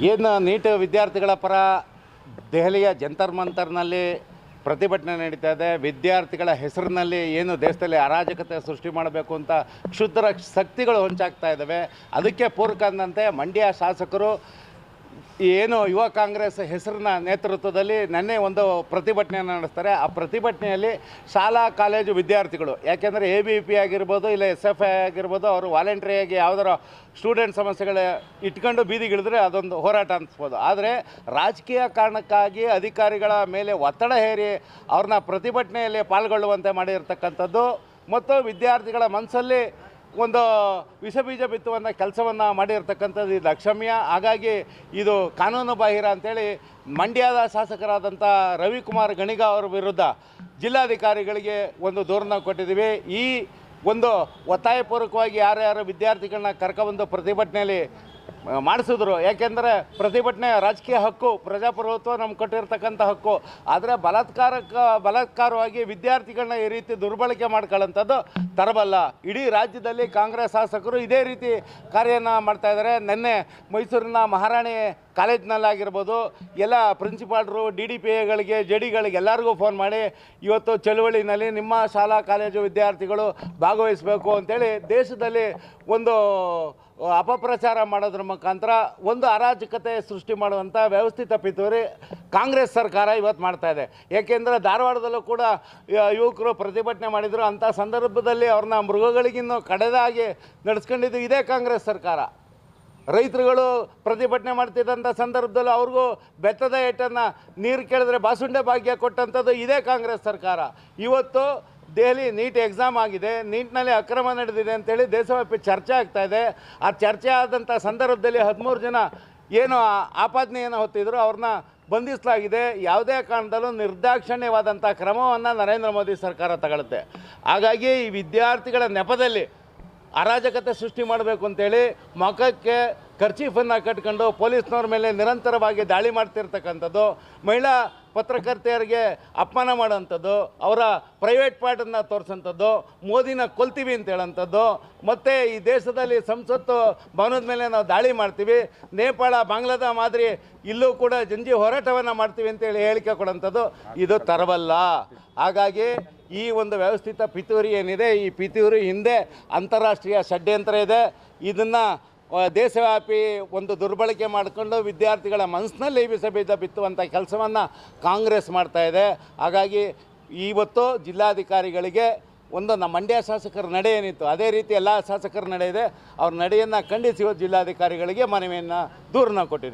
ಏನು ನೀಟ್ ವಿದ್ಯಾರ್ಥಿಗಳ ಪರ ದೆಹಲಿಯ ಜಂತರ್ ಮಂತರ್ನಲ್ಲಿ ಪ್ರತಿಭಟನೆ ನಡೀತಾ ಇದೆ. ವಿದ್ಯಾರ್ಥಿಗಳ ಹೆಸರಿನಲ್ಲಿ ಏನು ದೇಶದಲ್ಲಿ ಅರಾಜಕತೆ ಸೃಷ್ಟಿ ಮಾಡಬೇಕು ಅಂತ ಕ್ಷುದ್ರ ಶಕ್ತಿಗಳು ಹೊಂಚಾಗ್ತಾ ಇದ್ದಾವೆ. ಅದಕ್ಕೆ ಪೂರಕಂದಂತೆ ಮಂಡ್ಯ ಶಾಸಕರು ಏನು ಯುವ ಕಾಂಗ್ರೆಸ್ ಹೆಸರಿನ ನೇತೃತ್ವದಲ್ಲಿ ನಿನ್ನೆ ಒಂದು ಪ್ರತಿಭಟನೆಯನ್ನು ನಡೆಸ್ತಾರೆ. ಆ ಪ್ರತಿಭಟನೆಯಲ್ಲಿ ಶಾಲಾ ಕಾಲೇಜು ವಿದ್ಯಾರ್ಥಿಗಳು, ಯಾಕೆಂದರೆ ABVP ಆಗಿರ್ಬೋದು ಇಲ್ಲ SFI ಆಗಿರ್ಬೋದು, ಅವರು ವಾಲಂಟ್ರಿಯಾಗಿ ಯಾವುದರ ಸ್ಟೂಡೆಂಟ್ ಸಮಸ್ಯೆಗಳ ಇಟ್ಕೊಂಡು ಬೀದಿಗಿಳಿದ್ರೆ ಅದೊಂದು ಹೋರಾಟ ಅನಿಸ್ಬೋದು. ಆದರೆ ರಾಜಕೀಯ ಕಾರಣಕ್ಕಾಗಿ ಅಧಿಕಾರಿಗಳ ಮೇಲೆ ಒತ್ತಡ ಹೇರಿ ಅವ್ರನ್ನ ಪ್ರತಿಭಟನೆಯಲ್ಲಿ ಪಾಲ್ಗೊಳ್ಳುವಂತೆ ಮಾಡಿರ್ತಕ್ಕಂಥದ್ದು ಮತ್ತು ವಿದ್ಯಾರ್ಥಿಗಳ ಮನಸ್ಸಲ್ಲಿ ಒಂದು ವಿಷಬೀಜ ಬಿತ್ತುವಂಥ ಕೆಲಸವನ್ನು ಮಾಡಿರ್ತಕ್ಕಂಥದ್ದು ಇದು ಅಕ್ಷಮ್ಯ. ಹಾಗಾಗಿ ಇದು ಕಾನೂನು ಬಾಹಿರ ಅಂತೇಳಿ ಮಂಡ್ಯದ ಶಾಸಕರಾದಂಥ ರವಿಕುಮಾರ್ ಗಣಿಗ ಅವರ ವಿರುದ್ಧ ಜಿಲ್ಲಾಧಿಕಾರಿಗಳಿಗೆ ಒಂದು ದೂರನ್ನು ಕೊಟ್ಟಿದ್ದೀವಿ. ಈ ಒಂದು ಒತ್ತಾಯಪೂರ್ವಕವಾಗಿ ಯಾರ್ಯಾರು ವಿದ್ಯಾರ್ಥಿಗಳನ್ನ ಕರ್ಕೊಬಂದು ಪ್ರತಿಭಟನೆಯಲ್ಲಿ ಮಾಡಿಸಿದ್ರು. ಯಾಕೆಂದರೆ ಪ್ರತಿಭಟನೆ ರಾಜಕೀಯ ಹಕ್ಕು, ಪ್ರಜಾಪ್ರಭುತ್ವ ನಮ್ಗೆ ಕೊಟ್ಟಿರ್ತಕ್ಕಂಥ ಹಕ್ಕು. ಆದರೆ ಬಲಾತ್ಕಾರವಾಗಿ ವಿದ್ಯಾರ್ಥಿಗಳನ್ನ ಈ ರೀತಿ ದುರ್ಬಳಕೆ ಮಾಡ್ಕೊಳ್ಳೋಂಥದ್ದು ತರಬಲ್ಲ. ಇಡೀ ರಾಜ್ಯದಲ್ಲಿ ಕಾಂಗ್ರೆಸ್ ಶಾಸಕರು ಇದೇ ರೀತಿ ಕಾರ್ಯನ ಮಾಡ್ತಾಯಿದ್ದಾರೆ. ನಿನ್ನೆ ಮೈಸೂರಿನ ಮಹಾರಾಣಿ ಕಾಲೇಜಿನಲ್ಲಾಗಿರ್ಬೋದು, ಎಲ್ಲ ಪ್ರಿನ್ಸಿಪಾಲ್ರು, DDPAಗಳಿಗೆ, JDಗಳಿಗೆ ಎಲ್ಲರಿಗೂ ಫೋನ್ ಮಾಡಿ ಇವತ್ತು ಚಳುವಳಿನಲ್ಲಿ ನಿಮ್ಮ ಶಾಲಾ ಕಾಲೇಜು ವಿದ್ಯಾರ್ಥಿಗಳು ಭಾಗವಹಿಸಬೇಕು ಅಂತೇಳಿ ದೇಶದಲ್ಲಿ ಒಂದು ಅಪಪ್ರಚಾರ ಮಾಡೋದ್ರ ಮುಖಾಂತರ ಒಂದು ಅರಾಜಕತೆ ಸೃಷ್ಟಿ ಮಾಡುವಂಥ ವ್ಯವಸ್ಥಿತ ಪಿತೂರಿ ಕಾಂಗ್ರೆಸ್ ಸರ್ಕಾರ ಇವತ್ತು ಮಾಡ್ತಾಯಿದೆ. ಏಕೆಂದರೆ ಧಾರವಾಡದಲ್ಲೂ ಕೂಡ ಯುವಕರು ಪ್ರತಿಭಟನೆ ಮಾಡಿದರು. ಅಂಥ ಸಂದರ್ಭದಲ್ಲಿ ಅವ್ರನ್ನ ಮೃಗಗಳಿಗಿನ್ನೂ ಕಡೆದಾಗಿ ನಡೆಸ್ಕೊಂಡಿದ್ದು ಇದೇ ಕಾಂಗ್ರೆಸ್ ಸರ್ಕಾರ. ರೈತರುಗಳು ಪ್ರತಿಭಟನೆ ಮಾಡ್ತಿದ್ದಂಥ ಸಂದರ್ಭದಲ್ಲಿ ಅವ್ರಿಗೂ ಬೆತ್ತದ ಏಟನ್ನು ನೀರು ಕೇಳಿದ್ರೆ ಬಾಸುಂಡೆ ಭಾಗ್ಯ ಕೊಟ್ಟಂಥದ್ದು ಇದೇ ಕಾಂಗ್ರೆಸ್ ಸರ್ಕಾರ. ಇವತ್ತು ದೆಹಲಿ ನೀಟ್ ಎಕ್ಸಾಮ್ ಆಗಿದೆ, ನೀಟ್ನಲ್ಲಿ ಅಕ್ರಮ ನಡೆದಿದೆ ಅಂತೇಳಿ ದೇಶವ್ಯಾಪಿ ಚರ್ಚೆ ಆಗ್ತಾಯಿದೆ. ಆ ಚರ್ಚೆ ಆದಂಥ ಸಂದರ್ಭದಲ್ಲಿ 13 ಜನ ಏನು ಆಪಾದನೆಯನ್ನು ಹೊತ್ತಿದ್ರು ಅವ್ರನ್ನ ಬಂಧಿಸಲಾಗಿದೆ. ಯಾವುದೇ ಕಾರಣದಲ್ಲೂ ನಿರ್ದಾಕ್ಷಿಣ್ಯವಾದಂಥ ಕ್ರಮವನ್ನು ನರೇಂದ್ರ ಮೋದಿ ಸರ್ಕಾರ ತಗೊಳುತ್ತೆ. ಹಾಗಾಗಿ ಈ ವಿದ್ಯಾರ್ಥಿಗಳ ನೆಪದಲ್ಲಿ ಅರಾಜಕತೆ ಸೃಷ್ಟಿ ಮಾಡಬೇಕು ಅಂತೇಳಿ ಮುಖಕ್ಕೆ ಕರ್ಚೀಫನ್ನು ಕಟ್ಕೊಂಡು ಪೊಲೀಸ್ನವ್ರ ಮೇಲೆ ನಿರಂತರವಾಗಿ ದಾಳಿ ಮಾಡ್ತಿರ್ತಕ್ಕಂಥದ್ದು, ಮಹಿಳಾ ಪತ್ರಕರ್ತೆಯರಿಗೆ ಅಪಮಾನ ಮಾಡೋಂಥದ್ದು, ಅವರ ಪ್ರೈವೇಟ್ ಪಾರ್ಟನ್ನು ತೋರಿಸೋಂಥದ್ದು, ಮೋದಿನ ಕೊಲ್ತೀವಿ ಅಂತ ಹೇಳೋಂಥದ್ದು, ಮತ್ತು ಈ ದೇಶದಲ್ಲಿ ಸಂಸತ್ತು ಭವನದ ಮೇಲೆ ನಾವು ದಾಳಿ ಮಾಡ್ತೀವಿ, ನೇಪಾಳ ಬಾಂಗ್ಲಾದ ಮಾದರಿ ಇಲ್ಲೂ ಕೂಡ ಜಂಜಿ ಹೋರಾಟವನ್ನು ಮಾಡ್ತೀವಿ ಅಂತೇಳಿ ಹೇಳಿಕೆ ಕೊಡೋಂಥದ್ದು ಇದು ತರಬಲ್ಲ. ಹಾಗಾಗಿ ಈ ಒಂದು ವ್ಯವಸ್ಥಿತ ಪಿತೂರಿ ಏನಿದೆ, ಈ ಪಿತೂರಿ ಹಿಂದೆ ಅಂತಾರಾಷ್ಟ್ರೀಯ ಷಡ್ಯಂತ್ರ ಇದೆ. ಇದನ್ನು ದೇಶವ್ಯಾಪಿ ಒಂದು ದುರ್ಬಳಕೆ ಮಾಡಿಕೊಂಡು ವಿದ್ಯಾರ್ಥಿಗಳ ಮನಸ್ಸಿನಲ್ಲಿ ಬೀಜ ಬಿತ್ತುವಂಥ ಕೆಲಸವನ್ನು ಕಾಂಗ್ರೆಸ್ ಮಾಡ್ತಾಯಿದೆ. ಹಾಗಾಗಿ ಇವತ್ತು ಜಿಲ್ಲಾಧಿಕಾರಿಗಳಿಗೆ ಒಂದು ನಮ್ಮ ಮಂಡ್ಯ ಶಾಸಕರ ನಡೆ ಏನಿತ್ತು ಅದೇ ರೀತಿ ಎಲ್ಲ ಶಾಸಕರ ನಡೆ ಇದೆ. ಅವ್ರ ನಡೆಯನ್ನು ಖಂಡಿಸಿ ಜಿಲ್ಲಾಧಿಕಾರಿಗಳಿಗೆ ಮನವಿಯನ್ನು ದೂರನ್ನು ಕೊಟ್ಟಿದ್ದೀವಿ.